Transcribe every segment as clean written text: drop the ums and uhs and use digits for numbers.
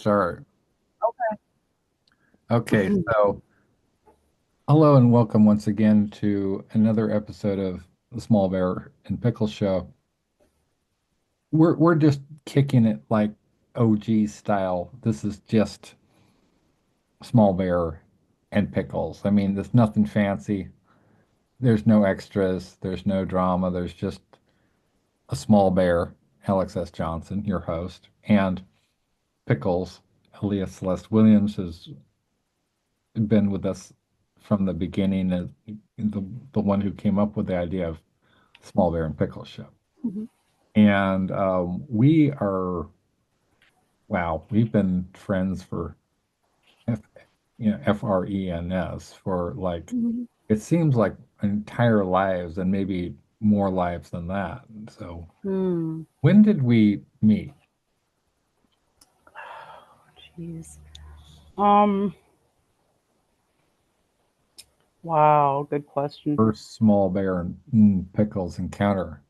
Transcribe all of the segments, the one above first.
start. Okay, so hello and welcome once again to another episode of the Small Bear and Pickles show. We're just kicking it like OG style. This is just Small Bear and Pickles. I mean, there's nothing fancy. There's no extras. There's no drama. There's just a small bear, Alex S. Johnson, your host, and Pickles, alias Celeste Williams, has been with us from the beginning, the one who came up with the idea of Small Bear and Pickle Show. Mhm. And we are, wow, we've been friends for F, FRENS for like, Mhm. it seems like entire lives and maybe more lives than that. So Hmm. when did we meet? Jeez. Um. Wow. Good question. First Small Bear and Pickles encounter.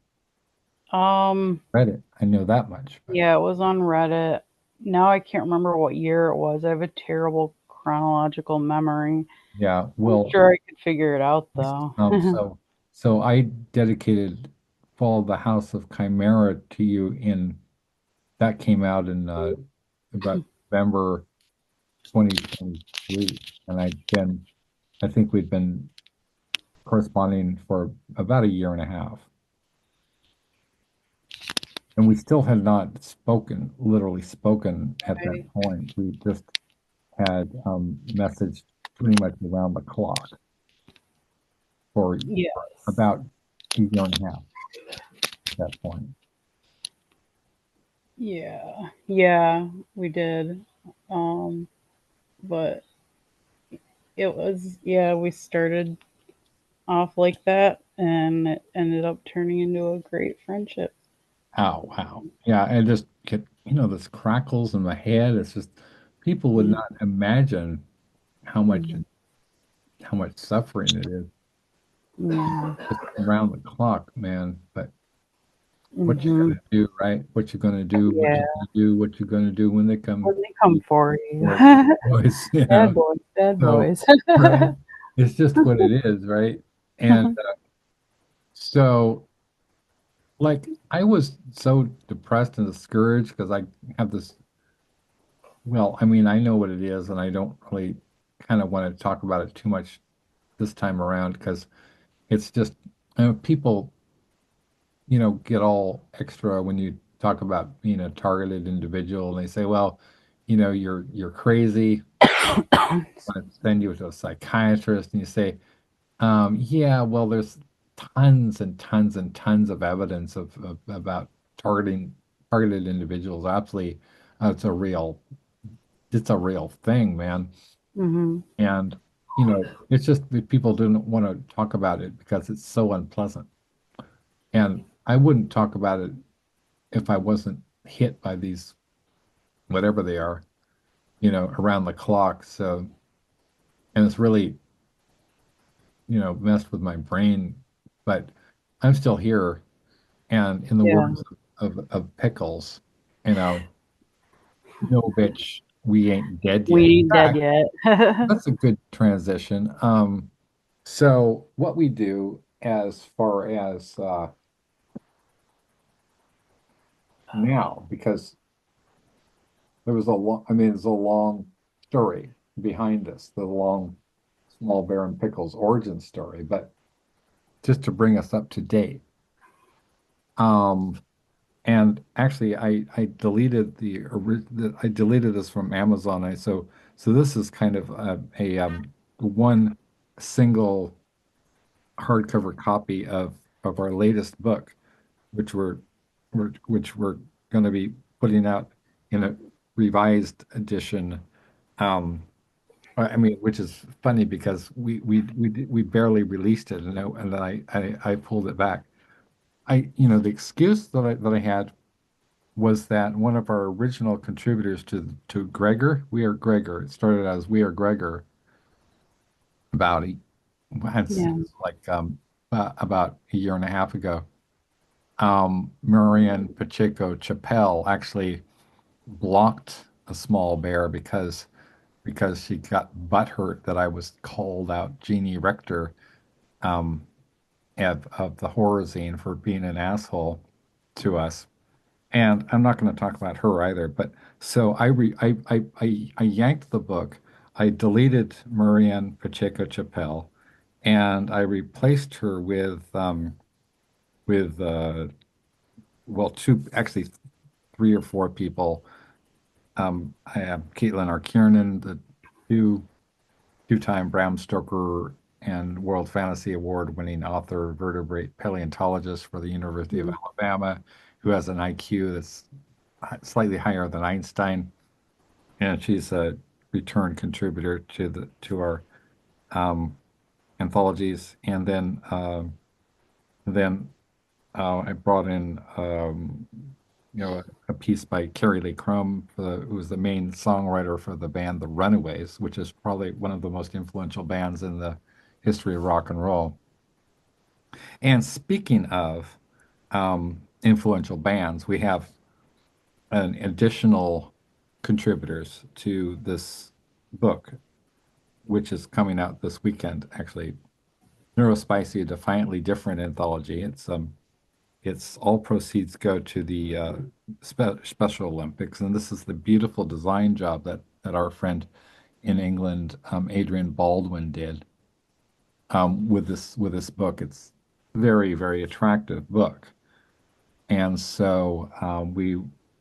Um. Reddit, I know that much, but Yeah, it was on Reddit. Now I can't remember what year it was. I have a terrible chronological memory. yeah, I'm well, sure I could figure it out though. Um, so so I dedicated Fall of the House of Chimera to you in that came out in about November 2023. And I think we'd been corresponding for about a year and a half. And we still had not spoken, literally spoken at that Right. point. We just had messaged pretty much around the clock for Yeah. about a year and a half at that point. Yeah. Yeah. We did. Um. But it was. Yeah. We started off like that, and it ended up turning into a great friendship. Oh, wow. Yeah, I just get, this crackles in my head. It's just people would Mhm. not imagine how much Mhm. how much suffering it is Yeah. just around the clock, man. But what you Mhm. gonna do, right? What you gonna do, what Yeah. you gonna do, what you gonna do when they come When they come you for you. for boys, Bad boys, bad So, boys. right. It's just what it is, right? And so like I was so depressed and discouraged because I have this. Well, I mean, I know what it is, and I don't really kind of want to talk about it too much this time around because it's just, people, get all extra when you talk about being a targeted individual, and they say, well, you're crazy. I want to send you to a psychiatrist, and you say, yeah, well, there's tons and tons and tons of evidence about targeted individuals. Absolutely, it's a real thing, man. Hmm. And, it's just that people don't want to talk about it because it's so unpleasant. And I wouldn't talk about it if I wasn't hit by these, whatever they are, around the clock. So, and it's really, messed with my brain, but I'm still here. And in the Yeah. words of Pickles, you know, no bitch, we ain't dead We yet. ain't In dead fact, yet. that's a good transition. So what we do as far as now, because there was a long, I mean, there's a long story behind this, the long Small Bear and Pickles origin story, but just to bring us up to date. Um, and actually, I deleted I deleted this from Amazon. So this is kind of a one single hardcover copy of our latest book, which we're going to be putting out in a revised edition. Um, I mean, which is funny because we barely released it, and then I pulled it back. The excuse that I had was that one of our original contributors to Gregor, We Are Gregor, it started as We Are Gregor about it's Yeah. like about a year and a half ago. Marian Pacheco Chappelle actually blocked a small bear because she got butthurt that I was called out Jeannie Rector um, of the horror scene for being an asshole to us. And I'm not going to talk about her either. But so I yanked the book. I deleted Marianne Pacheco Chapelle, and I replaced her with well, two, actually three or four people. I have Caitlin R. Kiernan, the two two-time Bram Stoker and World Fantasy Award winning author, vertebrate paleontologist for the University of Mhm. Alabama, who has an IQ that's slightly higher than Einstein, and she's a return contributor to our um, anthologies. And then I brought in a piece by Carrie Lee Crum, who was the main songwriter for the band The Runaways, which is probably one of the most influential bands in the history of rock and roll. And speaking of influential bands, we have an additional contributors to this book, which is coming out this weekend, actually. Neurospicy, a defiantly different anthology. It's all proceeds go to the Special Olympics, and this is the beautiful design job that our friend in England, Adrian Baldwin, did with this book. It's very, very attractive book, and so we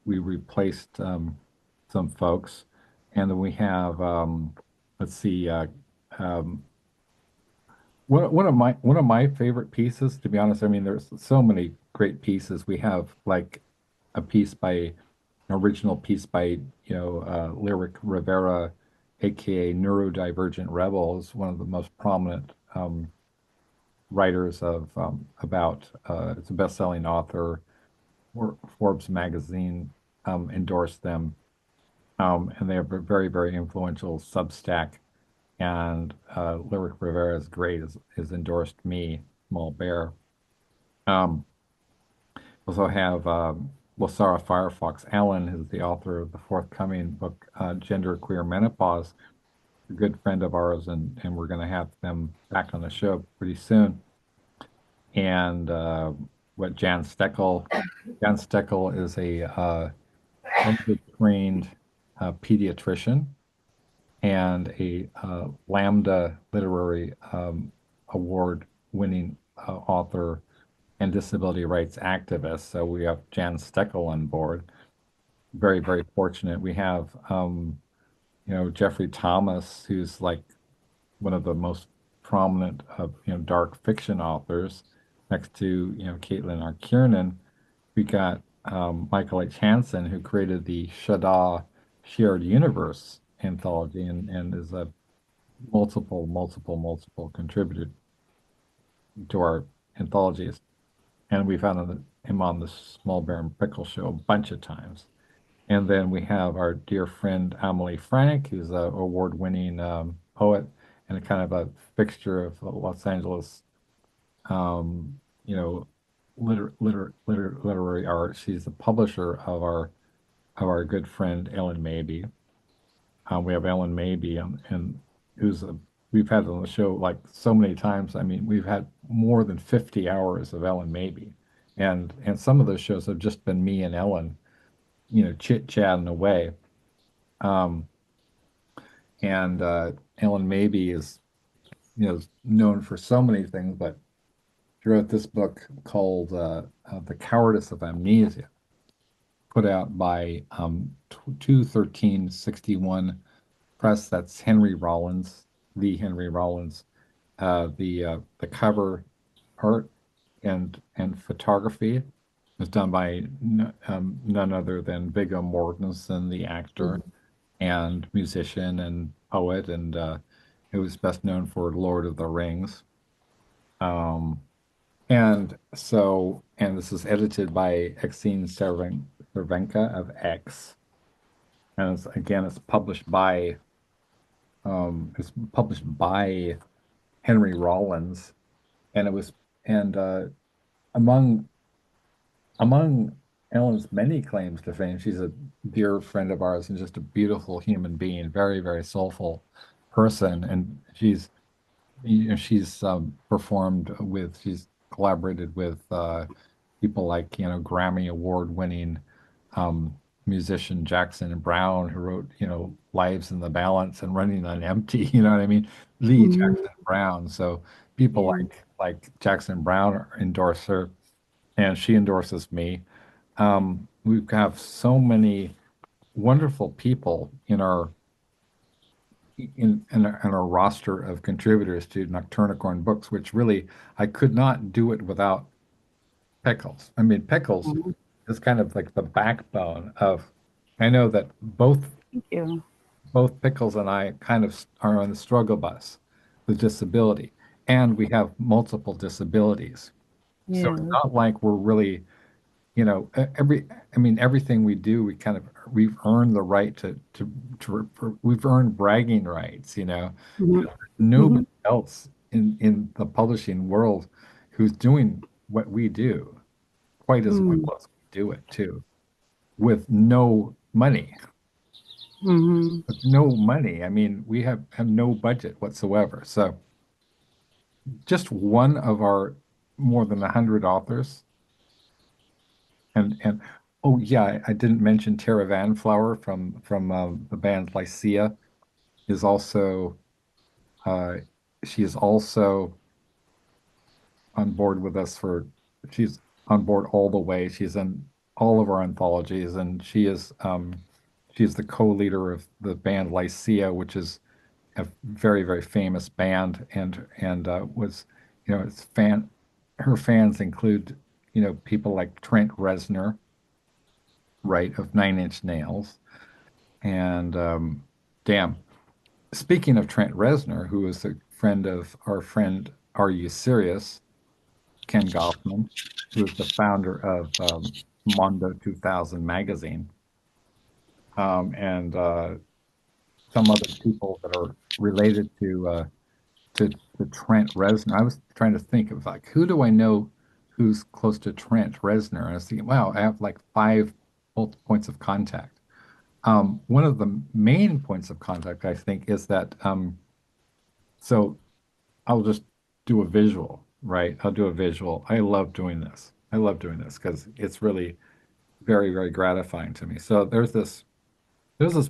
replaced some folks, and then we have let's see. Um, one of my favorite pieces, to be honest, I mean, there's so many great pieces. We have like a piece by an original piece by Lyric Rivera, aka Neurodivergent Rebel, is one of the most prominent writers of about it's a best-selling author. Forbes magazine endorsed them, and they have a very, very influential Substack. And Lyric Rivera is great, has endorsed me, Small Bear. Um, also have well, Sarah Firefox Allen, who's the author of the forthcoming book, Gender Queer Menopause, a good friend of ours, and we're going to have them back on the show pretty soon. And what Jan Steckel is a Harvard-trained pediatrician and a Lambda Literary Award-winning author and disability rights activist. So we have Jan Steckel on board. Very, very fortunate. We have, Jeffrey Thomas, who's like one of the most prominent of, dark fiction authors, next to, Caitlin R. Kiernan. We got Michael H. Hansen, who created the Shada Shared Universe anthology and is a multiple contributor to our anthologies. And we've had him on the Small Bear and Pickle show a bunch of times. And then we have our dear friend Amelie Frank, who's an award-winning poet and a kind of a fixture of Los Angeles, um, you know, literary art. She's the publisher of our good friend Ellen Mabey. We have Ellen Mabey, and who's we've had on the show like so many times. I mean, we've had more than 50 hours of Ellen Mabey, and some of those shows have just been me and Ellen, chit chatting away. Um, and Ellen Mabey is, known for so many things, but she wrote this book called "The Cowardice of Amnesia," put out by 21361 Press. That's Henry Rollins, the Henry Rollins. The cover art and photography was done by none other than Viggo Mortensen, the actor Mhm. and musician and poet, and who was best known for Lord of the Rings. Um, and this is edited by Exene Cervenka of X, and it's published by Henry Rollins, and it was and among among Ellen's many claims to fame. She's a dear friend of ours and just a beautiful human being, very, very soulful person. And she's collaborated with people like, Grammy Award winning um, musician Jackson and Brown, who wrote, Lives in the Balance and Running on Empty. You know what I mean? Lee Mhm. Jackson Brown. So people Yeah. like Jackson Brown endorse her, and she endorses me. We have so many wonderful people in our roster of contributors to Nocturnicorn Books, which really I could not do it without Pickles. I mean, Pickles Mhm. is kind of like the backbone of. I know that Thank you. both Pickles and I kind of are on the struggle bus with disability, and we have multiple disabilities. So it's Yeah. not like we're really, I mean, everything we do, we've earned the right we've earned bragging rights, Mhm. nobody Mhm. else in the publishing world who's doing what we do quite as Mhm. well as we do it too, with no money. Mhm. With no money. I mean, we have no budget whatsoever. So just one of our more than 100 authors, and oh yeah, I didn't mention Tara Van Flower from the band Lycia is also uh, she is also on board with us for she's on board all the way. She's in all of our anthologies, and she's the co-leader of the band Lycia, which is a very, very famous band, and was, it's her fans include, people like Trent Reznor, right, of Nine Inch Nails, and damn. Speaking of Trent Reznor, who is a friend of our friend Are You Serious? Ken Goffman, who is the founder of Mondo 2000 magazine, and some other people that are related to Trent Reznor. I was trying to think of like who do I know who's close to Trent Reznor, and I was thinking, wow, I have like five points of contact. One of the main points of contact, I think, is that so I'll just do a visual, right? I'll do a visual. I love doing this. I love doing this because it's really very, very gratifying to me. So there's this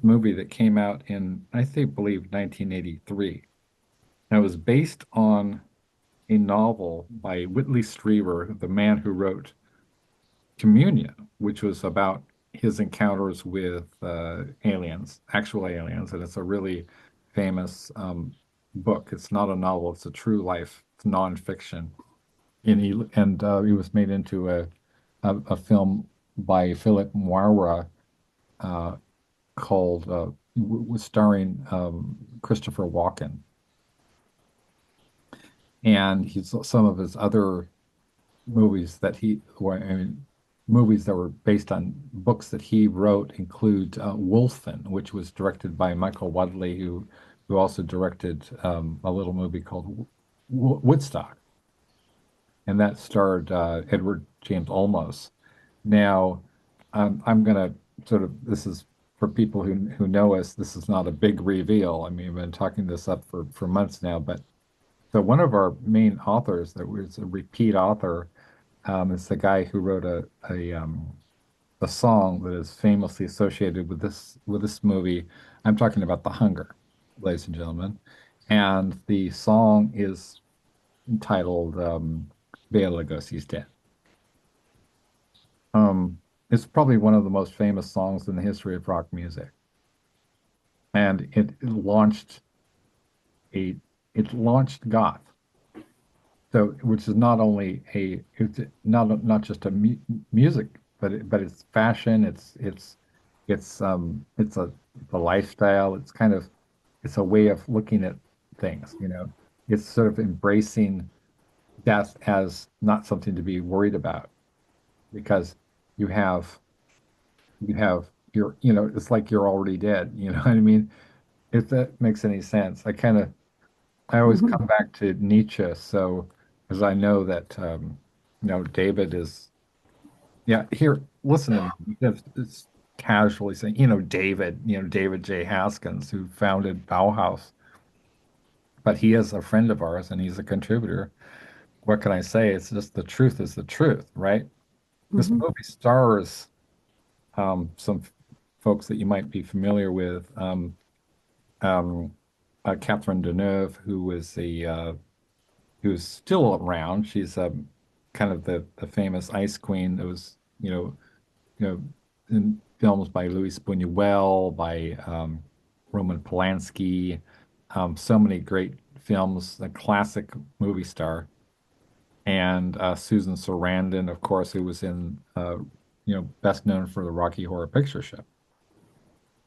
movie that came out in, I think, believe 1983. And it was based on a novel by Whitley Strieber, the man who wrote Communion, which was about his encounters with aliens, actual aliens. And it's a really famous book. It's not a novel, it's a true life, it's nonfiction. And he was made into a film by Philip Moira uh, called was starring Christopher Walken, and he's some of his other movies I mean, movies that were based on books that he wrote include Wolfen, which was directed by Michael Wadley, who also directed a little movie called Woodstock, and that starred Edward James Olmos. Now, I'm gonna this is for people who know us. This is not a big reveal. I mean, I've been talking this up for months now, but so one of our main authors that was a repeat author is the guy who wrote a song that is famously associated with this movie. I'm talking about The Hunger, ladies and gentlemen, and the song is entitled Bela Lugosi's Dead. It's probably one of the most famous songs in the history of rock music, and a it launched goth. So, which is not only it's not just a music, but it's fashion. It's a lifestyle. It's a way of looking at things. It's sort of embracing death as not something to be worried about because you have it's like you're already dead. You know what I mean? If that makes any sense. I always Mhm. come back to Nietzsche. So, as I know that, David is, yeah, here. listen to me. It's casually saying, David J. Haskins, who founded Bauhaus, but he is a friend of ours and he's a contributor. What can I say? It's just the truth is the truth, right? This Hmm. movie stars some folks that you might be familiar with. Um, Catherine Deneuve, who's still around. She's kind of the famous ice queen that was, in films by Luis Buñuel, by Roman Polanski, so many great films, a classic movie star, and Susan Sarandon, of course, who was best known for the Rocky Horror Picture Show.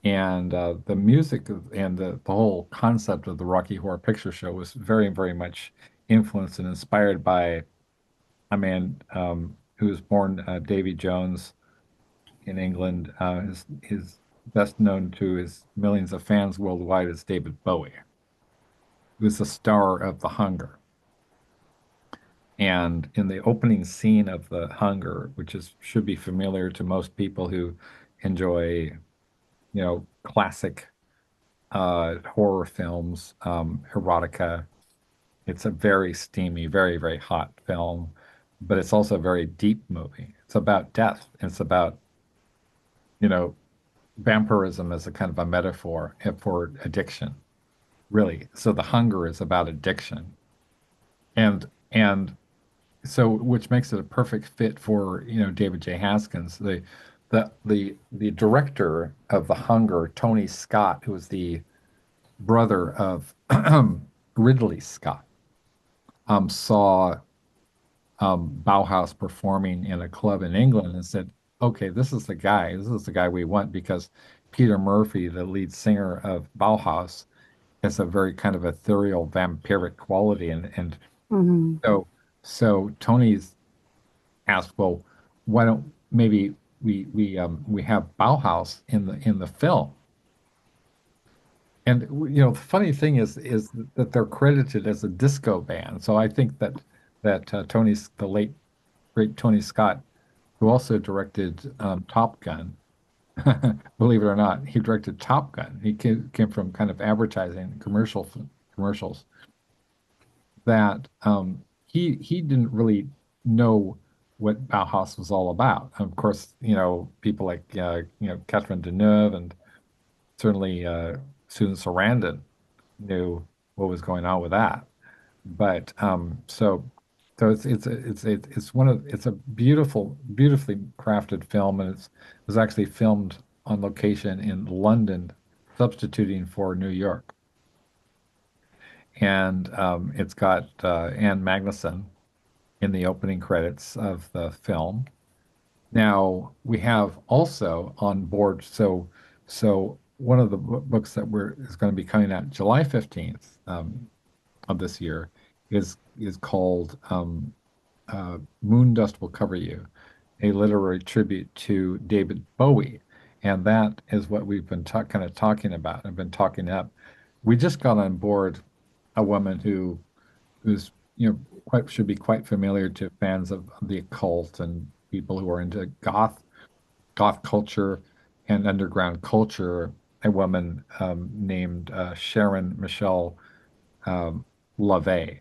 And the music and the whole concept of the Rocky Horror Picture Show was very, very much influenced and inspired by a man who was born Davy Jones in England. His best known to his millions of fans worldwide is David Bowie, who is the star of The Hunger. And in the opening scene of The Hunger, which is should be familiar to most people who enjoy, classic horror films, erotica. It's a very steamy, very, very hot film, but it's also a very deep movie. It's about death. It's about, you know, vampirism as a kind of a metaphor for addiction, really. So the hunger is about addiction. And so which makes it a perfect fit for, David J. Haskins. The director of The Hunger, Tony Scott, who was the brother of Ridley Scott, saw Bauhaus performing in a club in England and said, okay, this is the guy. This is the guy we want because Peter Murphy, the lead singer of Bauhaus, has a very kind of ethereal, vampiric quality. And Hmm. so, so Tony's asked, well, why don't maybe we have Bauhaus in the film? And the funny thing is that they're credited as a disco band. So I think that Tony's the late great Tony Scott, who also directed Top Gun. Believe it or not, he directed Top Gun. He came from kind of advertising commercials that he didn't really know what Bauhaus was all about. Of course, people like Catherine Deneuve and certainly Susan Sarandon knew what was going on with that. But it's a beautifully crafted film, and it was actually filmed on location in London, substituting for New York. And it's got Anne Magnuson in the opening credits of the film. Now we have also on board, so one of the books that we're is going to be coming out July 15th of this year is called Moon Dust Will Cover You, a literary tribute to David Bowie. And that is what we've been kind of talking about. I've been talking up. We just got on board a woman who's quite should be quite familiar to fans of the occult and people who are into goth culture and underground culture. A woman named Sharon Michelle um, LaVey,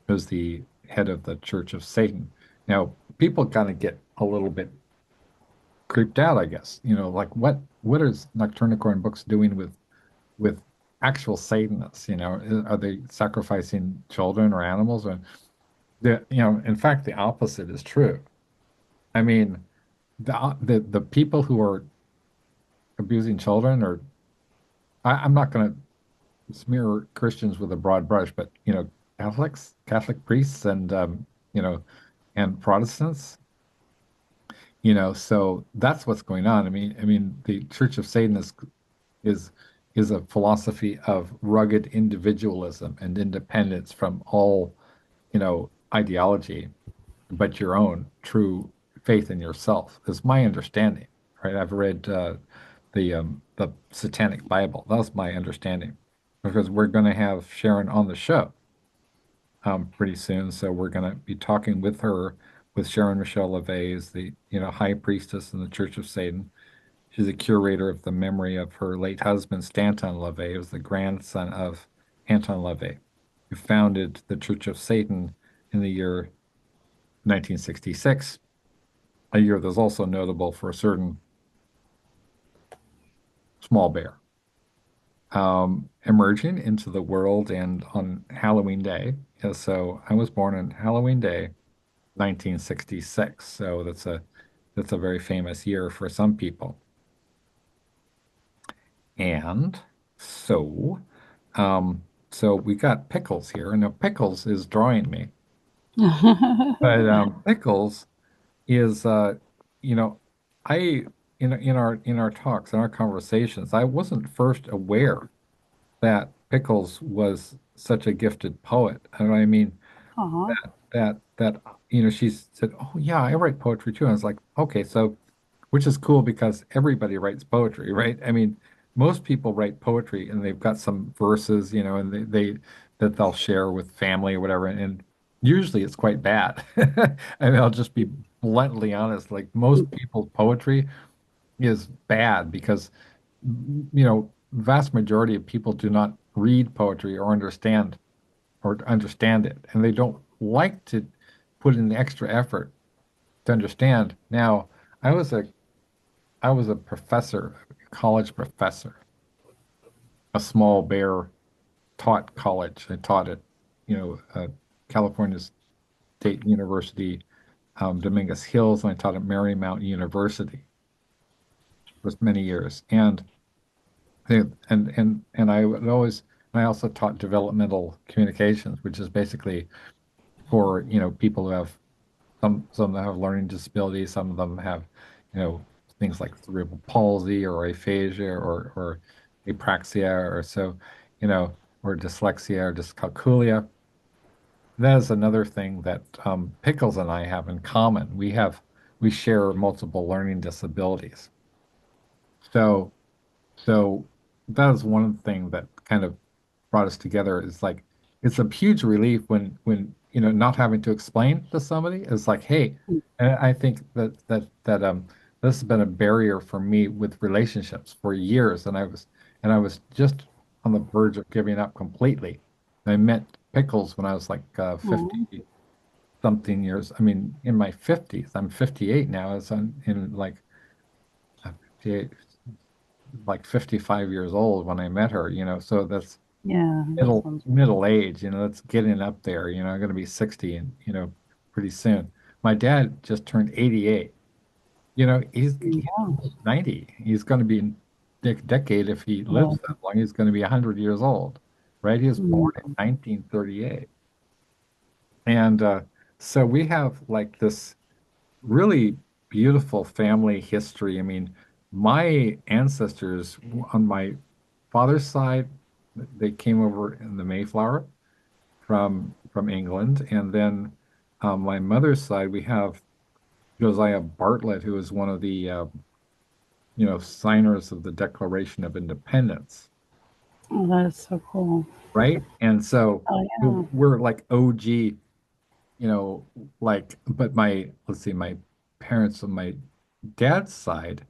who's the head of the Church of Satan. Now, people kind of get a little bit creeped out, I guess. Like what is Nocturnicorn Books doing with actual Satanists? Are they sacrificing children or animals? Or in fact, the opposite is true. I mean, the people who are abusing children are I'm not going to smear Christians with a broad brush, but Catholic priests, and and Protestants, so that's what's going on. I mean, the Church of Satan is is a philosophy of rugged individualism and independence from all, ideology, but your own true faith in yourself, is my understanding, right? I've read the Satanic Bible. That's my understanding, because we're going to have Sharon on the show pretty soon, so we're going to be talking with her with Sharon Michelle LeVay as the, high priestess in the Church of Satan. She's a curator of the memory of her late husband, Stanton LaVey, who was the grandson of Anton LaVey, who founded the Church of Satan in the year 1966, a year that's also notable for a certain small bear emerging into the world and on Halloween Day. So I was born on Halloween Day, 1966. So that's a very famous year for some people. And so, so we got Pickles here, and now Pickles is drawing me, but Pickles is, you know, I in our talks, in our conversations, I wasn't first aware that Pickles was such a gifted poet. And I mean Aw. that she said, "Oh yeah, I write poetry too." And I was like, "Okay, so." Which is cool because everybody writes poetry, right? I mean, most people write poetry and they've got some verses, and they that they'll share with family or whatever, and usually it's quite bad. I mean, I'll just be bluntly honest. Like most people's poetry is bad because vast majority of people do not read poetry or understand it, and they don't like to put in the extra effort to understand. Now, I was a I was a professor, a college professor, a small bear taught college. I taught at, California State University, Dominguez Hills, and I taught at Marymount University for many years. And I also taught developmental communications, which is basically for, people who have some that have learning disabilities, some of them have, you know, things like cerebral palsy or aphasia or apraxia or so, or dyslexia or dyscalculia. That is another thing that Pickles and I have in common. We share multiple learning disabilities. So so that is one thing that kind of brought us together. Is like it's a huge relief when not having to explain to somebody. It's like, hey, and I think that this has been a barrier for me with relationships for years, and I was just on the verge of giving up completely. I met Pickles when I was like Aw. 50 something years. I mean, in my 50s. I'm 58 now. It's in like 58, like 55 years old when I met her, so that's Yeah, that middle sounds middle age, that's getting up there, I'm going to be 60 and, pretty soon. My dad just turned 88. He's yeah. 90. He's going to be in decade if he lives Yeah. that long, he's going to be 100 years old, right? He was born in Mm. 1938. And so we have like this really beautiful family history. I mean, my ancestors on my father's side, they came over in the Mayflower from England, and then my mother's side, we have Josiah Bartlett, who was one of the signers of the Declaration of Independence, Oh, that is so cool. right? And so Oh, yeah. we're like OG, but let's see, my parents on my dad's side,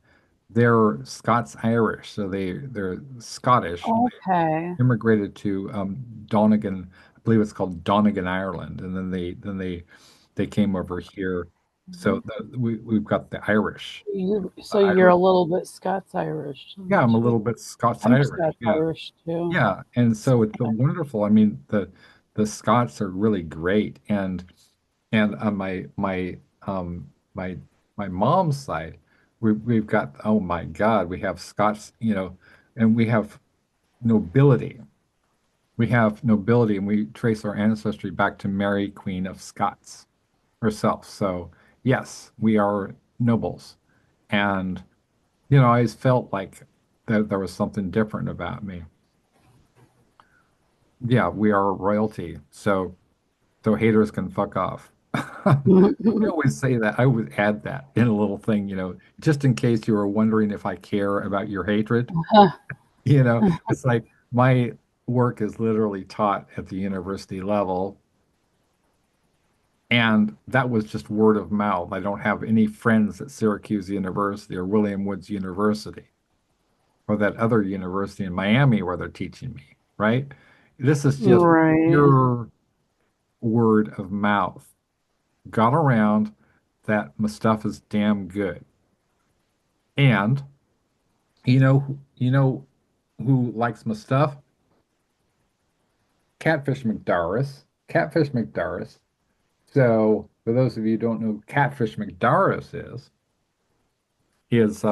they're Scots-Irish, so they're Scottish. Okay. Immigrated to Donegal, I believe it's called Donegal, Ireland, and then they came over here. So we've got the Irish. So you're a little bit Scots Irish, Yeah, I'm a too. little bit I'm Scots-Irish. Scots Yeah, Irish too. yeah, and so it's wonderful. I mean, the Scots are really great, and on my mom's side, we've got, oh my God, we have Scots, and we have nobility. We have nobility, and we trace our ancestry back to Mary, Queen of Scots herself. So yes, we are nobles, and I always felt like that there was something different about me. Yeah, we are royalty, so haters can fuck off. I always say that. I would add that in a little thing, just in case you were wondering if I care about your hatred. It's like my work is literally taught at the university level. And that was just word of mouth. I don't have any friends at Syracuse University or William Woods University or that other university in Miami where they're teaching me, right? This is just Right. pure word of mouth. Got around that my stuff is damn good. And you know who likes my stuff? Catfish McDarris. Catfish McDarris. So, for those of you who don't know who Catfish McDarris is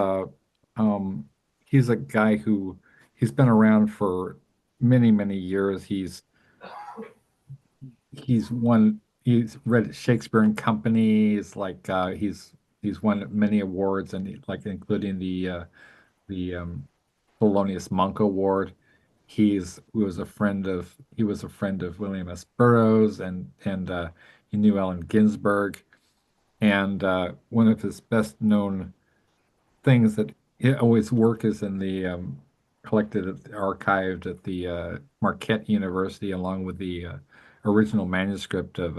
um he's a guy who he's been around for many, many years. He's read Shakespeare and Company. He's like he's won many awards and like including the Polonius Monk Award. He was a friend of William S. Burroughs and he knew Allen Ginsberg. And one of his best known things that always work is in the collected, archived at the Marquette University, along with the original manuscript of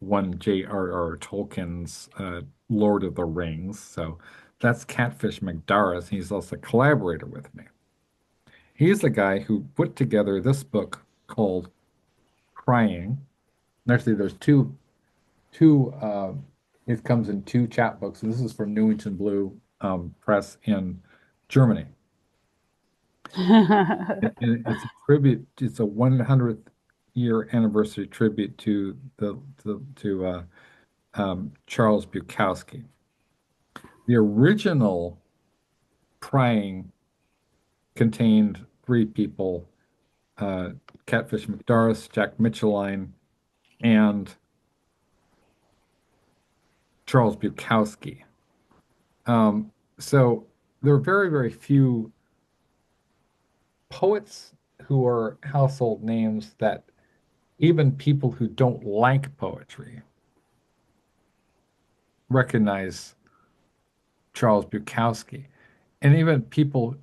one J.R.R. Tolkien's Lord of the Rings. So that's Catfish McDarris. He's also a collaborator with me. He's the guy who put together this book called Crying. Actually, there's two it comes in two chapbooks, and this is from Newington Blue Press in Germany. And it's a tribute, it's a 100th year anniversary tribute to Charles Bukowski. The original Prying contained three people, uh, Catfish McDarris, Jack Michelin, and Charles Bukowski. So there are very, very few poets who are household names that even people who don't like poetry recognize Charles Bukowski. And even people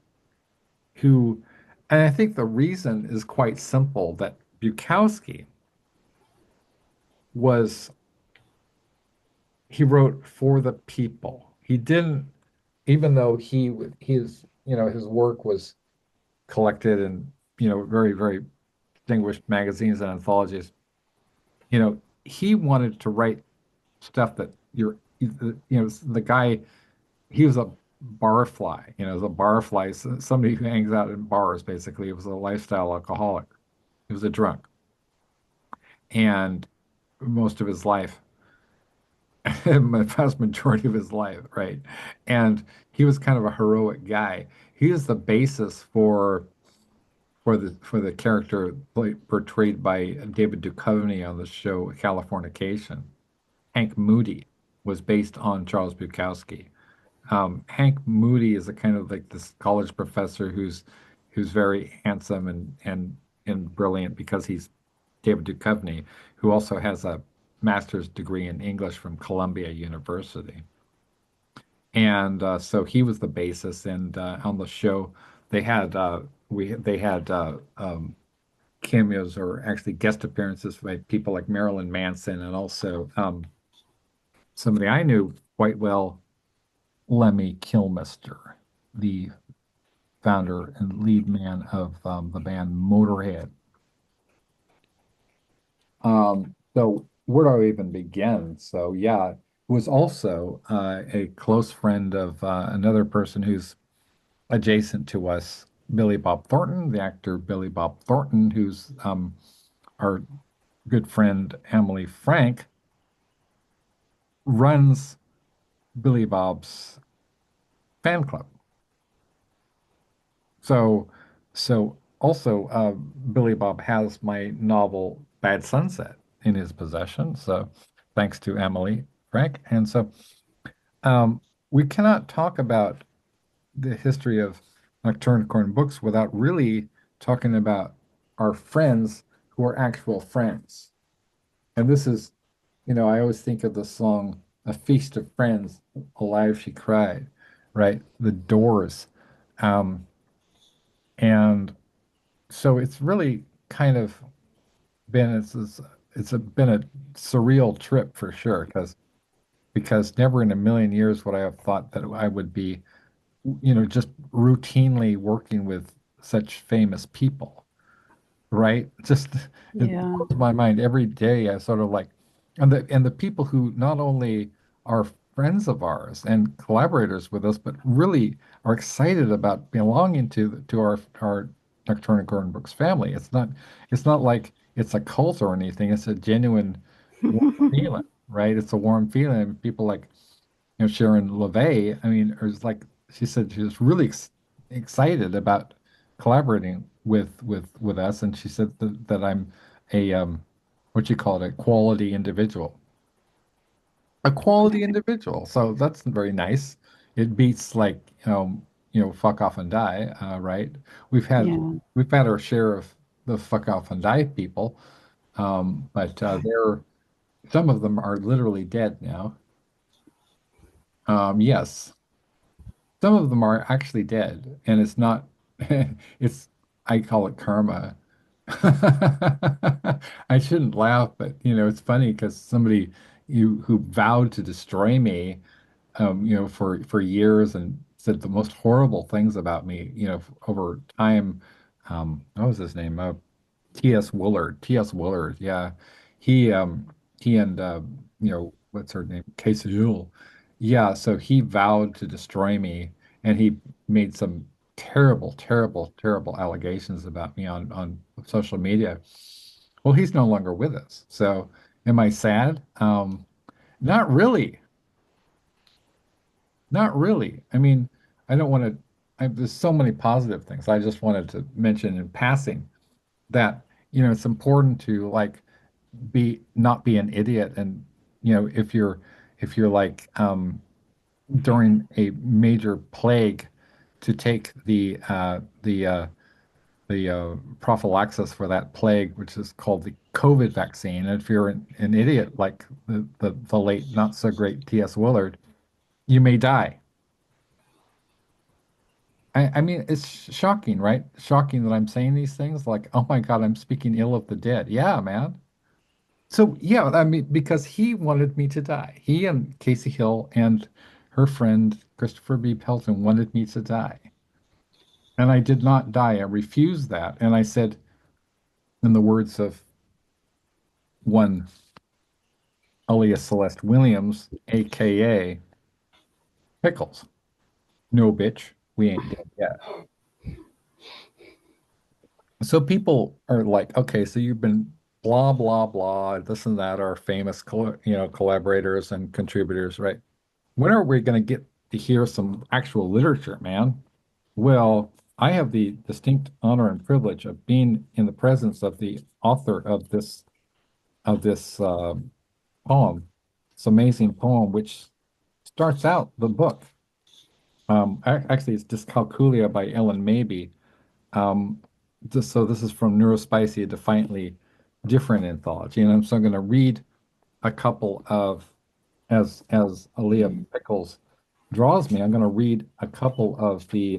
who, and I think the reason is quite simple that Bukowski was, he wrote for the people. He didn't, even though his work was collected in, very, very distinguished magazines and anthologies, he wanted to write stuff that the guy, he was a barfly, was a barfly, somebody who hangs out in bars, basically. He was a lifestyle alcoholic. He was a drunk. And most of his life, the vast majority of his life, right? And he was kind of a heroic guy. He is the basis for the character portrayed by David Duchovny on the show Californication. Hank Moody was based on Charles Bukowski. Hank Moody is a kind of like this college professor who's very handsome and brilliant because he's David Duchovny, who also has a master's degree in English from Columbia University. And so he was the basis. And on the show, they had they had cameos, or actually guest appearances, by people like Marilyn Manson, and also somebody I knew quite well, Lemmy Kilmister, the founder and lead man of the band Motorhead. So where do I even begin? So yeah, it was also a close friend of another person who's adjacent to us, Billy Bob Thornton, the actor Billy Bob Thornton, who's our good friend Emily Frank runs Billy Bob's fan club. So, so also, Billy Bob has my novel Bad Sunset in his possession. So, thanks to Emily Frank. And so, um, we cannot talk about the history of Nocturne Corn books without really talking about our friends who are actual friends. And this is, I always think of the song "A Feast of Friends," "Alive She Cried," right? The Doors. Um, and so it's really kind of been, been a surreal trip for sure because never in a million years would I have thought that I would be, just routinely working with such famous people, right? Just it Yeah. blows my mind every day. I sort of like, and the people who not only are friends of ours and collaborators with us, but really are excited about belonging to our Nocturne Gordon Brooks family. It's not like it's a cult or anything. It's a genuine warm feeling, right? It's a warm feeling. People like Sharon LeVay, I mean, is like she said she was really excited about collaborating with us, and she said that I'm a what you call it, a quality individual, a quality individual. So that's very nice. It beats like fuck off and die, right? We've had Yeah. we've had our share of the fuck off and die people, but they're some of them are literally dead now. Yes. Some of them are actually dead, and it's not, it's, I call it karma. I shouldn't laugh, but it's funny because somebody who vowed to destroy me, for years and said the most horrible things about me, over time. What was his name? T.S. Willard. T.S. Willard. Yeah, he and what's her name? Casey Jewell. Yeah, so he vowed to destroy me, and he made some terrible, terrible, terrible allegations about me on social media. Well, he's no longer with us. So, am I sad? Not really. Not really. I mean, I don't want to. There's so many positive things. I just wanted to mention in passing that it's important to like be not be an idiot, and if you're like during a major plague to take the prophylaxis for that plague, which is called the COVID vaccine. And if you're an idiot like the late not so great T.S. Willard, you may die. I mean, it's shocking, right? Shocking that I'm saying these things. Like, oh my God, I'm speaking ill of the dead. Yeah, man. So yeah, I mean, because he wanted me to die. He and Casey Hill and her friend Christopher B. Pelton wanted me to die. And I did not die. I refused that. And I said, in the words of one Aaliyah Celeste Williams, aka Pickles, no bitch, we ain't dead yet. So people are like, okay, so you've been blah blah blah, this and that are famous, collaborators and contributors, right? When are we going to get to hear some actual literature, man? Well, I have the distinct honor and privilege of being in the presence of the author of this poem, this amazing poem, which starts out the book. Actually, it's Dyscalculia by Ellen Mabey. Um, so this is from Neurospicy, a defiantly different anthology, and so I'm going to read a couple of as Aaliyah Pickles draws me. I'm going to read a couple of the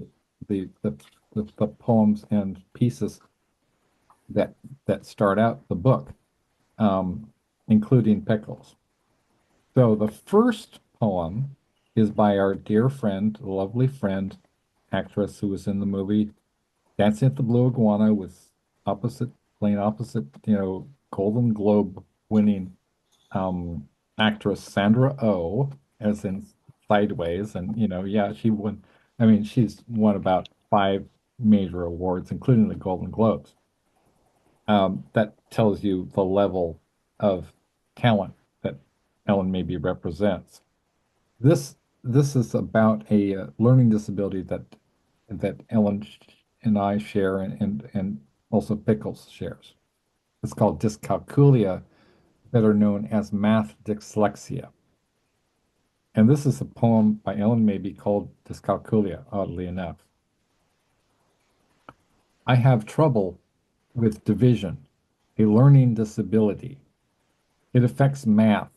poems and pieces that that start out the book, um, including Pickles. So the first poem is by our dear friend, lovely friend, actress who was in the movie Dancing at the Blue Iguana with playing opposite, Golden Globe winning actress Sandra Oh, as in Sideways, and yeah, she won. I mean, she's won about five major awards, including the Golden Globes. That tells you the level of talent that Ellen maybe represents. This this is about a learning disability that Ellen and I share, and also Pickles shares. It's called dyscalculia, better known as math dyslexia. And this is a poem by Ellen Mabey called Dyscalculia, oddly enough. I have trouble with division, a learning disability. It affects math,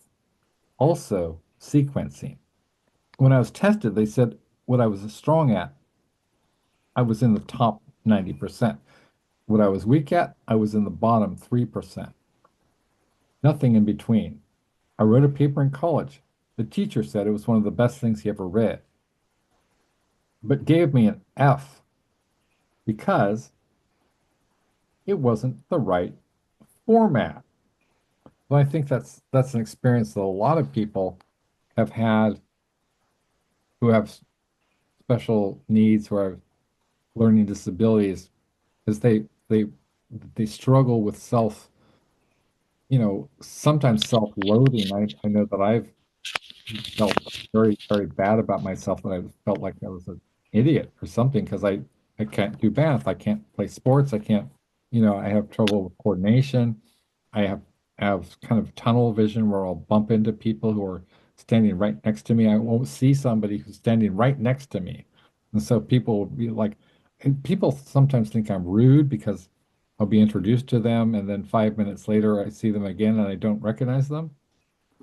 also sequencing. When I was tested, they said what I was strong at, I was in the top 90%. What I was weak at, I was in the bottom 3%. nothing in between. I wrote a paper in college. The teacher said it was one of the best things he ever read, but gave me an F because it wasn't the right format. Well, I think that's an experience that a lot of people have had who have special needs, who have learning disabilities, is they struggle with sometimes self-loathing. I know that I've felt very, very bad about myself, and I felt like I was an idiot or something because I can't do math, I can't play sports, I can't, I have trouble with coordination. I have kind of tunnel vision where I'll bump into people who are standing right next to me. I won't see somebody who's standing right next to me. And so people will be like, and people sometimes think I'm rude because I'll be introduced to them and then 5 minutes later I see them again and I don't recognize them.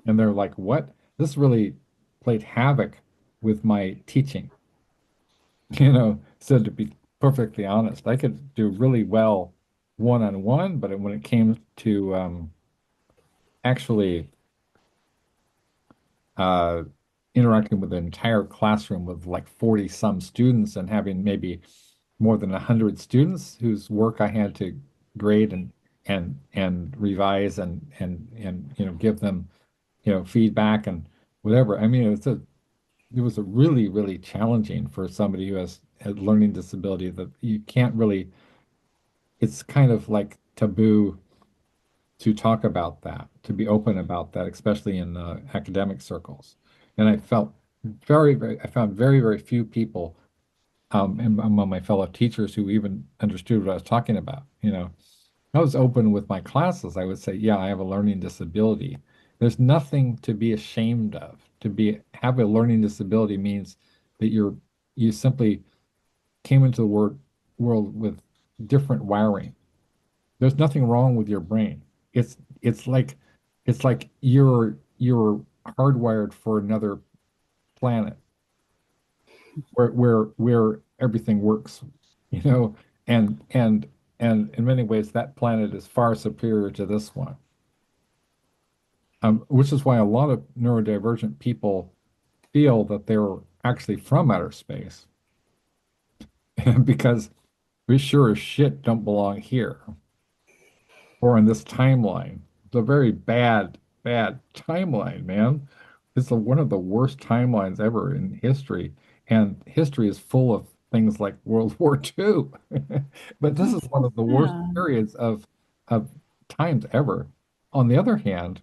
And they're like, what? This really played havoc with my teaching. So to be perfectly honest, I could do really well one-on-one, but when it came to actually uh, interacting with an entire classroom with like 40 some students and having maybe more than 100 students whose work I had to grade and revise and give them feedback and whatever. I mean, it was a really, really challenging for somebody who has a learning disability that you can't really, it's kind of like taboo to talk about that, to be open about that, especially in academic circles. And I felt I found very, very few people among my fellow teachers who even understood what I was talking about. I was open with my classes. I would say, yeah, I have a learning disability. There's nothing to be ashamed of. Have a learning disability means that you simply came into the world with different wiring. There's nothing wrong with your brain. It's it's like it's like you're hardwired for another planet where everything works, you know, and in many ways that planet is far superior to this one. Which is why a lot of neurodivergent people feel that they're actually from outer space because we sure as shit don't belong here or in this timeline. It's a very bad, bad timeline, man. It's one of the worst timelines ever in history. And history is full of things like World War II. But this is one of the worst Yeah. periods of times ever. On the other hand,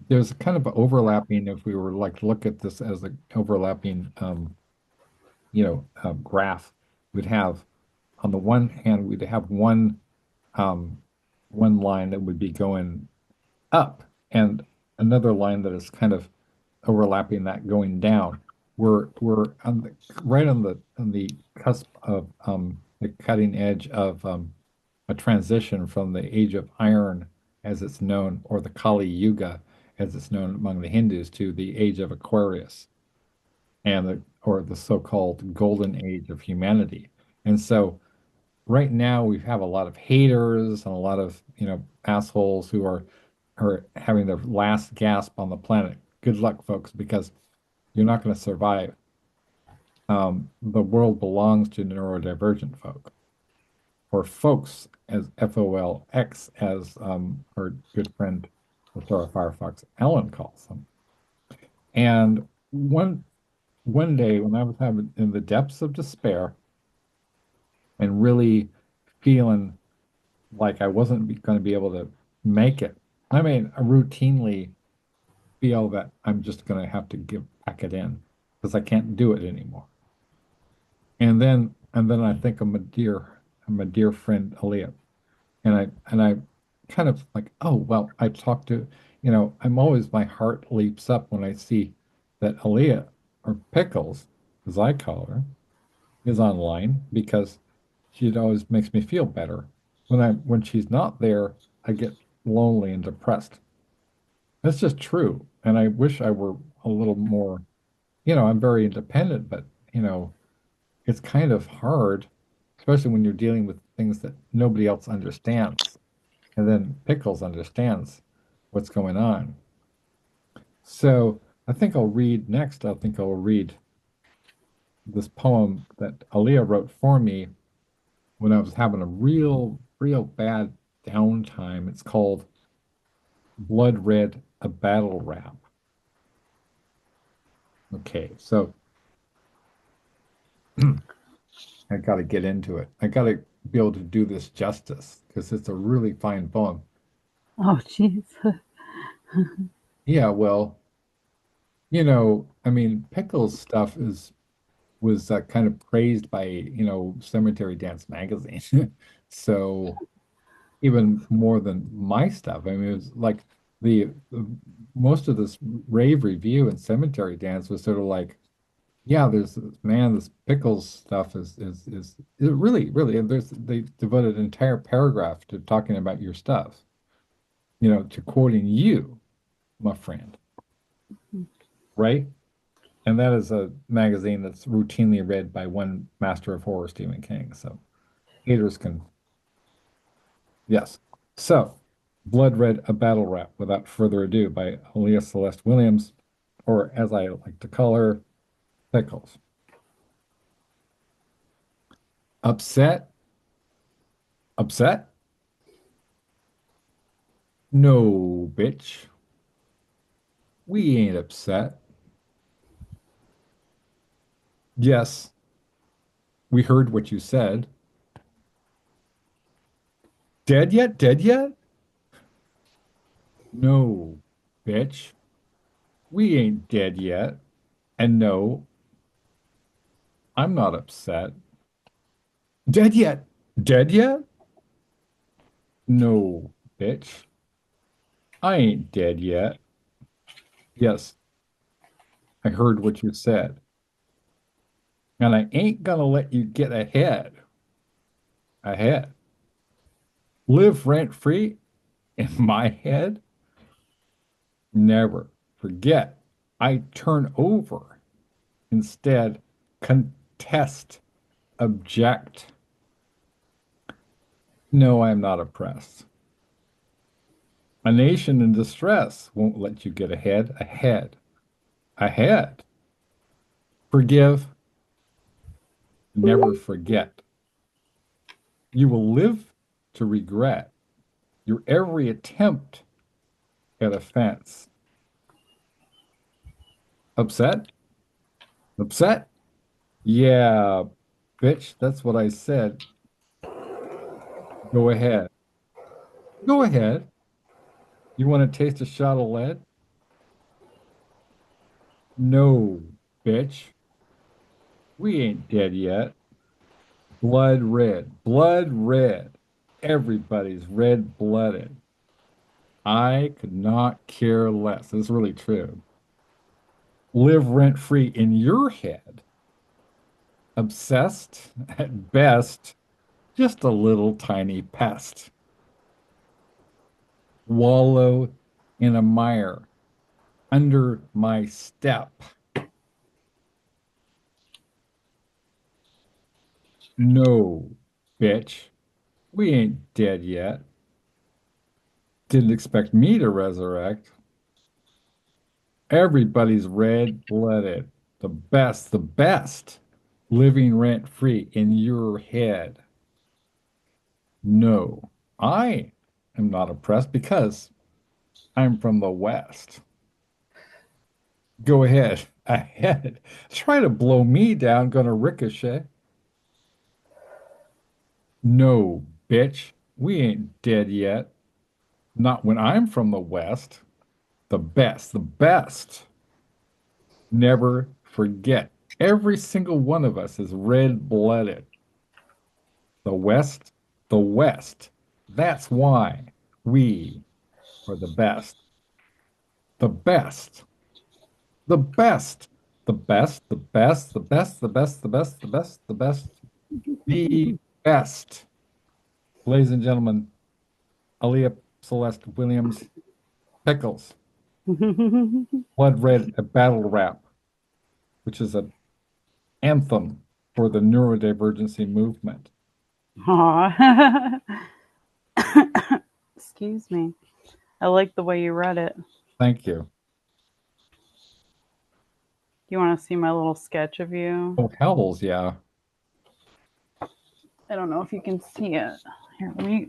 there's kind of overlapping, if we were like to look at this as an overlapping graph, we'd have on the one hand, we'd have um, one line that would be going up and another line that is kind of overlapping that going down. We're right on the cusp of the cutting edge of a transition from the age of iron, as it's known, or the Kali Yuga, as it's known among the Hindus, to the age of Aquarius or the so-called golden age of humanity. And so right now we have a lot of haters and a lot of, assholes who are having their last gasp on the planet. Good luck, folks, because you're not going to survive. The world belongs to neurodivergent folk, or folks, as FOLX, as our good friend, Sarah Firefox Ellen calls them. And one day when I was having in the depths of despair and really feeling like I wasn't going to be able to make it, I routinely feel that I'm just going to have to pack it in because I can't do it anymore. And then I think of my dear friend Aaliyah, and I kind of like, oh well, I talked to, my heart leaps up when I see that Aaliyah, or Pickles, as I call her, is online because she always makes me feel better. When she's not there, I get lonely and depressed. That's just true. And I wish I were a little more, I'm very independent, but, it's kind of hard, especially when you're dealing with things that nobody else understands. And then Pickles understands. what's going on. So I think I'll read next. I think I'll read this poem that Aaliyah wrote for me when I was having a real bad downtime. It's called Blood Red, a Battle Rap. Okay, so I got to get into it. I got to be able to do this justice because it's a really fine poem. Oh, jeez. Yeah, well, I mean, Pickles stuff is was kind of praised by, Cemetery Dance magazine. So even more than my stuff. I mean, it was like the most of this rave review and Cemetery Dance was sort of like, yeah, there's man, this Pickles stuff is really, and they devoted an entire paragraph to talking about your stuff, to quoting you, my friend, right? And that is a magazine that's routinely read by one master of horror, Stephen King. So haters can, yes. So, Blood Red, a Battle Rap, without further ado, by Aaliyah Celeste Williams, or as I like to call her, Pickles. Upset? Upset? No, bitch. We ain't upset. Yes, we heard what you said. Dead yet? Dead yet? No, bitch. We ain't dead yet. And no, I'm not upset. Dead yet? Dead yet? No, bitch. I ain't dead yet. Yes, I heard what you said. And I ain't gonna let you get ahead. Ahead. Live rent free in my head? Never. Forget. I turn over. Instead, contest. Object. No, I'm not oppressed. A nation in distress won't let you get ahead. Ahead. Ahead. Forgive. Never forget. You will live to regret your every attempt at offense. Upset? Upset? Yeah, bitch, that's what I said. Go ahead. Go ahead. You want to taste a shot of lead? No, bitch. We ain't dead yet. Blood red. Blood red. Everybody's red-blooded. I could not care less. This is really true. Live rent-free in your head. Obsessed at best. Just a little tiny pest. Wallow in a mire under my step. No, bitch. We ain't dead yet. Didn't expect me to resurrect. Everybody's red-blooded. The best. Living rent-free in your head. No, I am not oppressed because I'm from the West. Go ahead. Ahead. Try to blow me down, gonna ricochet. No, bitch. We ain't dead yet. Not when I'm from the West. The best. Never forget. Every single one of us is red-blooded. The West, the West. That's why we are the best. The best. The best. The best, the best, the best, the best, the best, the best, the best, the best. Ladies and gentlemen, Aaliyah Celeste Williams, Pickles, Blood Red, a battle rap, which is an anthem for the neurodivergency movement. Aw. Excuse me. I like the way you read it. Do Thank you. you want to see my little sketch of you? Oh, hells, yeah. I don't know if you can see it. Here, let me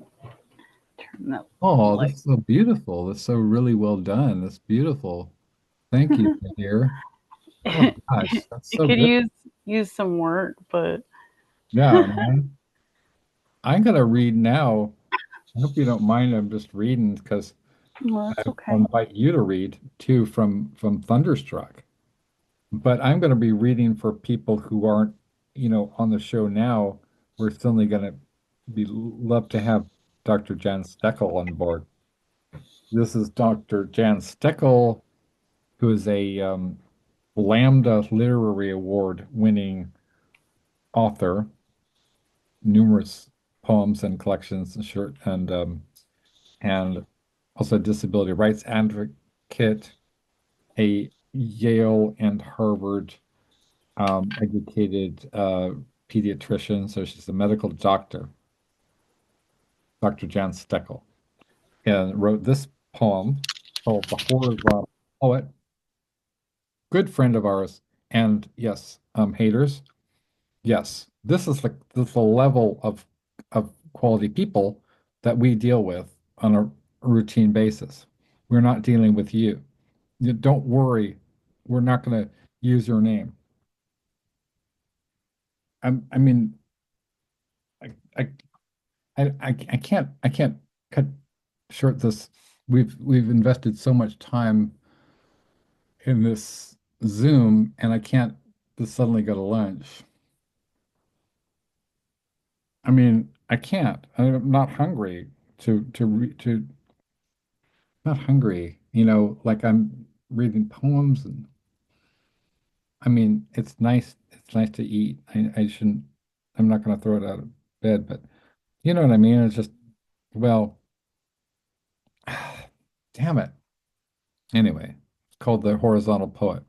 turn that Oh, light. that's so beautiful. That's so really well done. That's beautiful. Thank you, dear. Oh gosh, that's It so could good. use some work, but Yeah, man. I'm gonna read now. I hope you don't mind. I'm just reading because well, that's I'll okay. invite you to read too from Thunderstruck. But I'm going to be reading for people who aren't, on the show now. We're certainly going to be love to have Dr. Jan Steckel on board. This is Dr. Jan Steckel, who is a Lambda Literary Award winning author, numerous poems and collections and short and also a disability rights advocate, a Yale and Harvard educated pediatrician, so she's a medical doctor, Dr. Jan Steckel, and wrote this poem called The Horizontal Poet, good friend of ours, and yes, haters, yes, this is the level of quality people that we deal with on a routine basis. We're not dealing with you. Don't worry, we're not going to use your name. I mean, I, I I can't cut short this. We've invested so much time in this Zoom, and I can't just suddenly go to lunch. I mean, I can't. I'm not hungry to not hungry. Like I'm reading poems, and I mean, it's nice. It's nice to eat. I shouldn't. I'm not going to throw it out of bed, but you know what I mean. It's just well, damn it. Anyway, it's called The Horizontal Poet.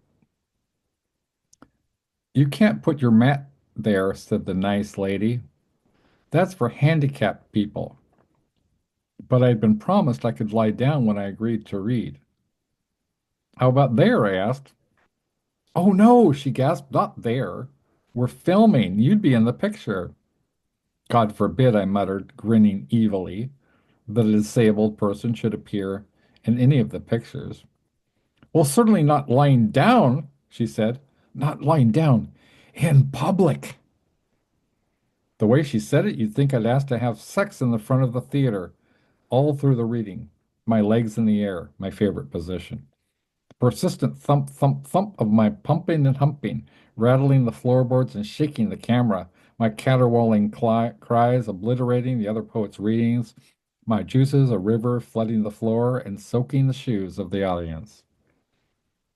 You can't put your mat there, said the nice lady. That's for handicapped people. But I'd been promised I could lie down when I agreed to read. How about there? I asked. Oh no, she gasped. Not there. We're filming. You'd be in the picture. God forbid, I muttered, grinning evilly, that a disabled person should appear in any of the pictures. Well, certainly not lying down, she said. Not lying down in public. The way she said it, you'd think I'd asked to have sex in the front of the theater, all through the reading. My legs in the air, my favorite position. The persistent thump, thump, thump of my pumping and humping, rattling the floorboards and shaking the camera, my caterwauling cries obliterating the other poet's readings, my juices a river flooding the floor and soaking the shoes of the audience.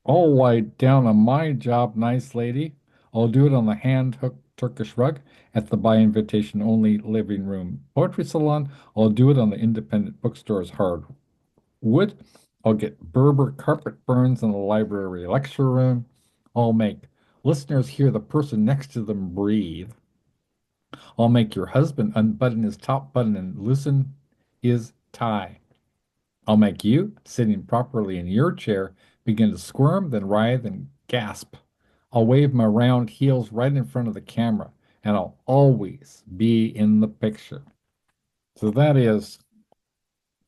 I'll lie down on my job, nice lady. I'll do it on the hand hook Turkish rug at the by invitation only living room poetry salon. I'll do it on the independent bookstore's hardwood. I'll get Berber carpet burns in the library lecture room. I'll make listeners hear the person next to them breathe. I'll make your husband unbutton his top button and loosen his tie. I'll make you, sitting properly in your chair, begin to squirm, then writhe and gasp. I'll wave my round heels right in front of the camera, and I'll always be in the picture. So that is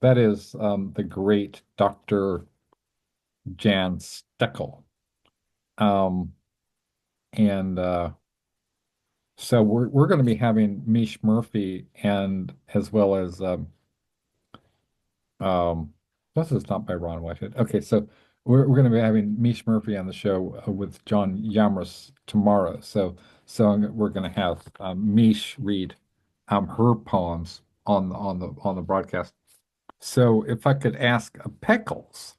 the great Dr. Jan Steckel. Um, and so we're going to be having Mish Murphy and as well as Um, this is not by Ron Whitehead. Okay, so we're going to be having Mish Murphy on the show with John Yamris tomorrow. We're going to have Mish read her poems on the broadcast. So if I could ask Pickles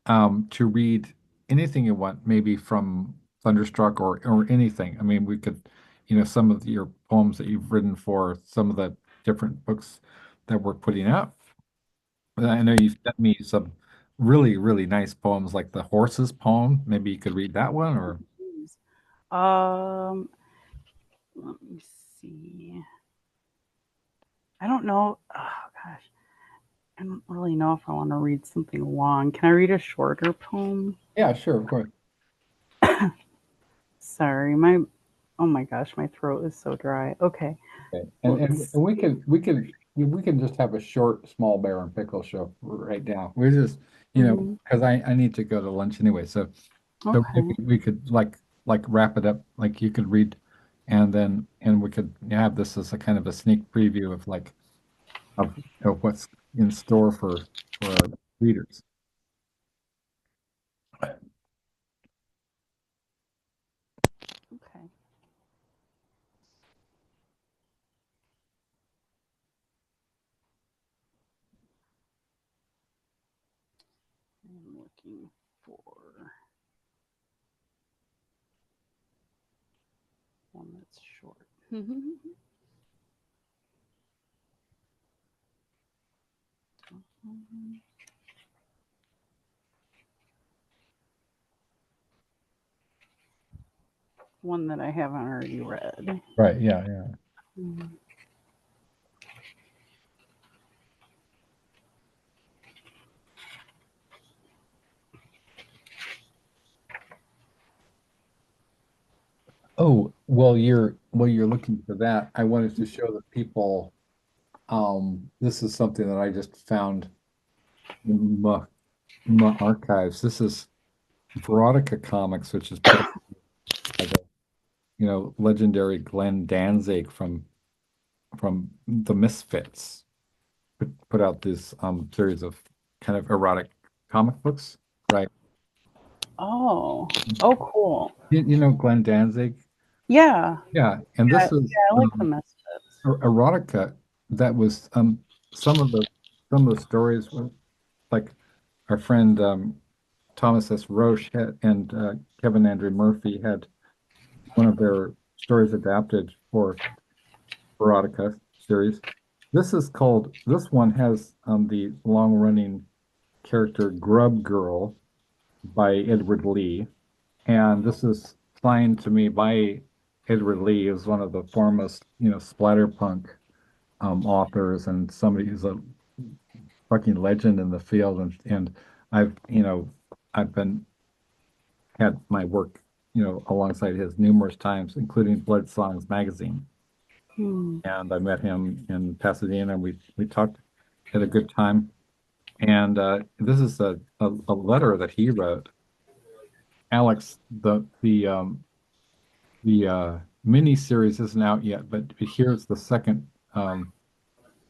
to read anything you want, maybe from Thunderstruck or anything. I mean, we could, some of your poems that you've written for some of the different books that we're putting out. I know you've sent me some really, really nice poems, like the horses poem. Maybe you could read that one, or Um, let me see. I don't know. Oh gosh, I don't really know if I want to read something long. Can I read a shorter poem? Yeah, sure, of course. Sorry, my oh my gosh, my throat is so dry. Okay, Okay. let's And see. we can just have a short small bear and pickle show right now. We're just, you know, Mm, because I need to go to lunch anyway. So maybe okay. we could like wrap it up. Like you could read, and we could have this as a kind of a sneak preview of of, of what's in store for our readers. Okay. I'm looking for one that's short. One that I haven't already read. Right. Yeah. Yeah. Mm. Oh, well, you're looking for that. I wanted to show the people. This is something that I just found in my archives. This is Veronica Comics, which is put up by the legendary Glenn Danzig from the Misfits. Put out this series of kind of erotic comic books, right? Oh, oh, cool. You know Glenn Danzig? Yeah, Yeah, and this yeah, is I like the misfits. erotica that was some of the some of the stories were like our friend Thomas S. Roche and Kevin Andrew Murphy had one of their stories adapted for erotica series. This one has the long-running character Grub Girl by Edward Lee, and this is signed to me by Edward Lee, who's one of the foremost, splatterpunk authors and somebody who's a fucking legend in the field. And I've, I've been had my work, alongside his numerous times, including Blood Songs magazine. Hmm. And I met him in Pasadena, and we talked, had a good time. And this is a letter that he wrote. Alex, the mini series isn't out yet, but here's the second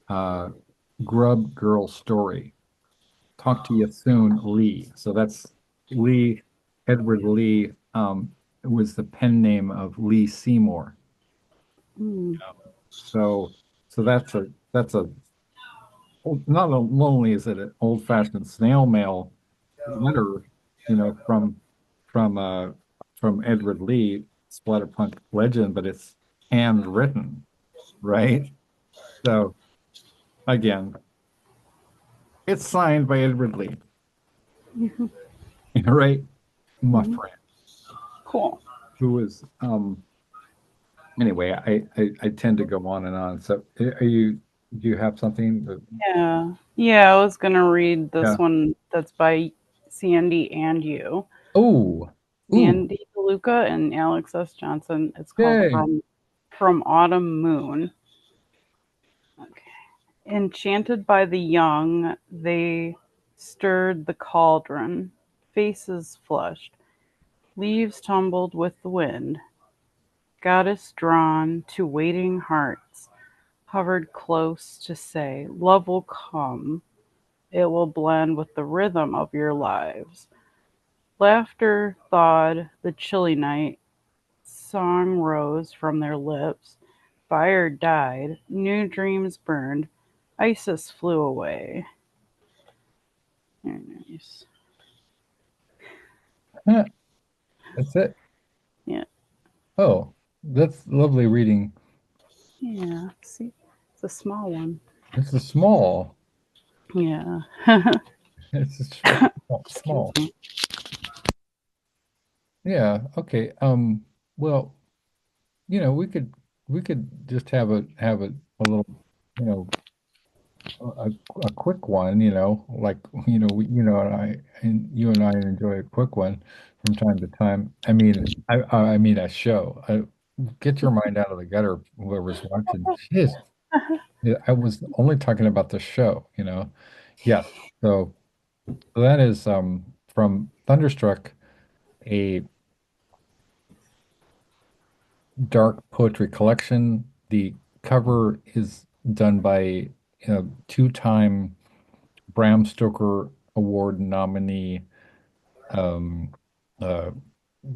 uh, Grub Girl story. Talk to you soon, Lee. So that's Lee, Edward Lee, was the pen name of Lee Seymour. Hmm. So that's a not only is it an old-fashioned snail mail letter, from from uh from Edward Lee, splatterpunk legend, but it's handwritten, right? So again, it's signed by Edward Lee, right? My Hmm. friend, Cool. who is anyway, I tend to go on and on. So do you have something that, Yeah. Yeah, I was gonna read yeah. this one that's by Sandy and you. Oh, ooh, Sandy DeLuca and Alex S. Johnson. It's called yay. From Autumn Moon. Okay. Enchanted by the young, they stirred the cauldron. Faces flushed, leaves tumbled with the wind. Goddess drawn to waiting hearts, hovered close to say, "Love will come. It will blend with the rhythm of your lives." Laughter thawed the chilly night. Song rose from their lips. Fire died. New dreams burned. Isis flew away. Very nice. Huh, that's it. Yeah. Oh, that's lovely reading. Yeah. See, it's a small one. It's a small. Yeah. It's a Excuse small. me. Yeah. Okay. Well, we could just have a little, you know, a quick one, like and you and I enjoy a quick one from time to time. I mean a show. Get your mind out of the gutter, whoever's watching. Jeez, yeah, I was only talking about the show. Yes. So that is from Thunderstruck, a dark poetry collection. The cover is done by a two-time Bram Stoker Award nominee, um, uh,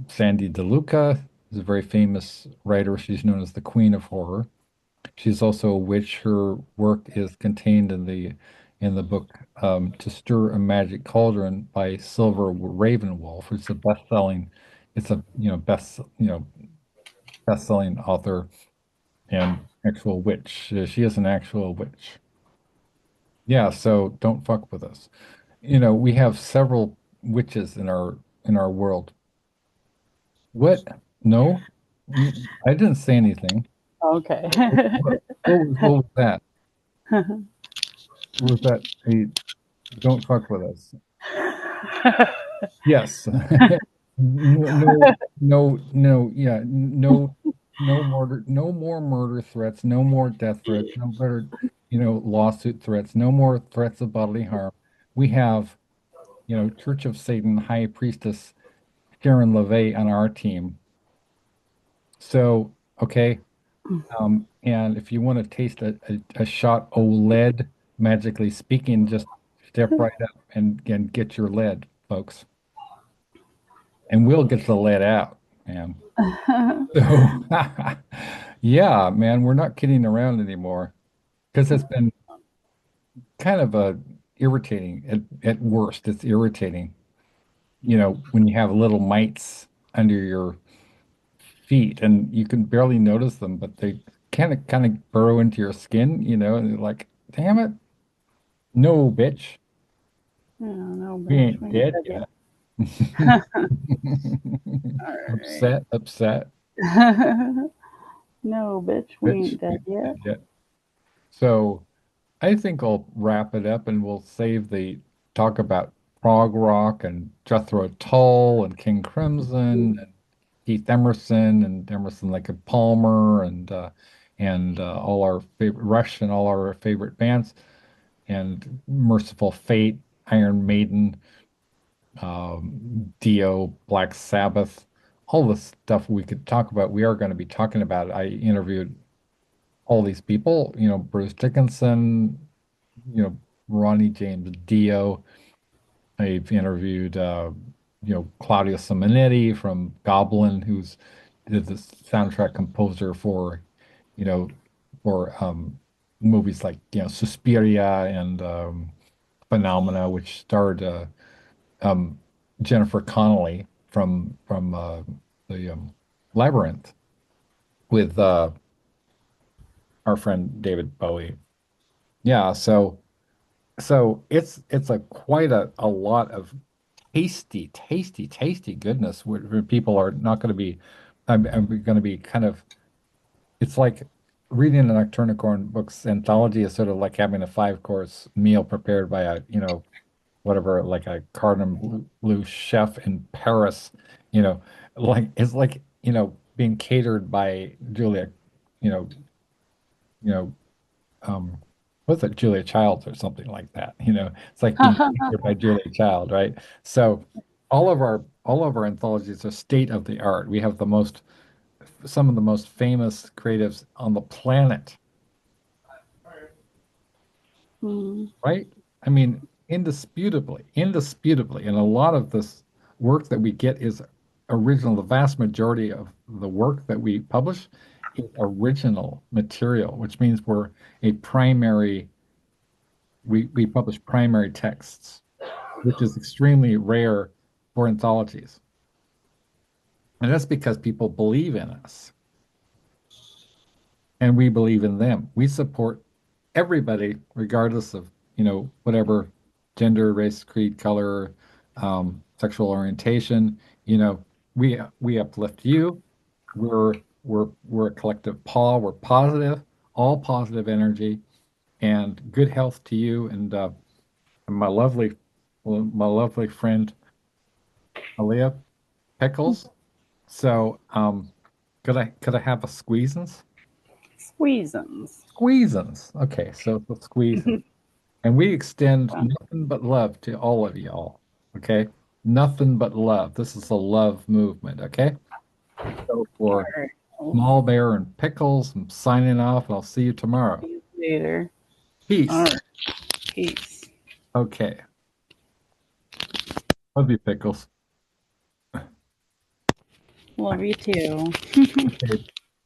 Sandy DeLuca is a very famous writer. She's known as the Queen of Horror. She's also a witch. Her work is contained in the book "To Stir a Magic Cauldron" by Silver Ravenwolf. It's a best-selling. It's a best-selling author and actual witch. She is an actual witch. Yeah, so don't fuck with us. We have several witches in our world. What? No, I didn't say anything. Okay. What was that? Was that a don't fuck with us? Yes. No, no, no, no, yeah, no, no murder, no more murder threats, no more death threats, no better, lawsuit threats, no more threats of bodily harm. We have, Church of Satan High Priestess Sharon LeVay on our team. So, okay. And if you want to taste a shot of lead, magically speaking, just step right up and get your lead, folks. And we'll get the lead out, man. So, yeah, man, we're not kidding around anymore because it's been kind of irritating at worst. It's irritating, when you have little mites under your feet and you can barely notice them, but they kind of burrow into your skin, and you're like, damn it, no, bitch, Yeah, no, we bitch, ain't we ain't dead dead yet. yet. All right. Upset, upset, No, bitch, we bitch, ain't we dead ain't yet. dead yet. So I think I'll wrap it up and we'll save the talk about prog rock and Jethro Tull and King Crimson and Keith Emerson and Emerson Lake and Palmer and all our favorite Rush and all our favorite bands and Merciful Fate, Iron Maiden, Dio, Black Sabbath, all the stuff we could talk about. We are going to be talking about it. I interviewed all these people, Bruce Dickinson, you know, Ronnie James Dio. I've interviewed, Claudio Simonetti from Goblin, who's the soundtrack composer for, you know, for movies like, Suspiria and Phenomena, which starred um, Jennifer Connelly from the Labyrinth with our friend David Bowie. Yeah, so it's a quite a lot of tasty, tasty, tasty goodness where people are not going to be. I'm going to be kind of. It's like reading an Nocturnicorn books anthology is sort of like having a five-course meal prepared by a whatever, like a cordon bleu chef in Paris. You know, like it's like being catered by Julia. You know, you know um, what's it, Julia Childs or something like that. It's like being featured by Julia Child, right? So all of our anthologies are state of the art. We have some of the most famous creatives on the planet, Hmm. right? I mean, indisputably, indisputably, and a lot of this work that we get is original. The vast majority of the work that we publish is original material, which means we publish primary texts, which is extremely rare for anthologies. And that's because people believe in us and we believe in them. We support everybody, regardless of, whatever gender, race, creed, color, sexual orientation. You know, we uplift you. We're a collective paw. We're positive, all positive energy. and good health to you and my lovely friend Aaliyah Pickles. So, could I have a squeezins? Squeezins. Squeezins. Okay, so the squeezins. And we extend nothing but love to all of y'all. Okay? Nothing but love. This is a love movement, okay? So for All right. I'll Small Bear and Pickles, I'm signing off. I'll see you tomorrow. see you later. All Peace. right. Peace. Okay. Love you, Pickles. Love you too. Okay.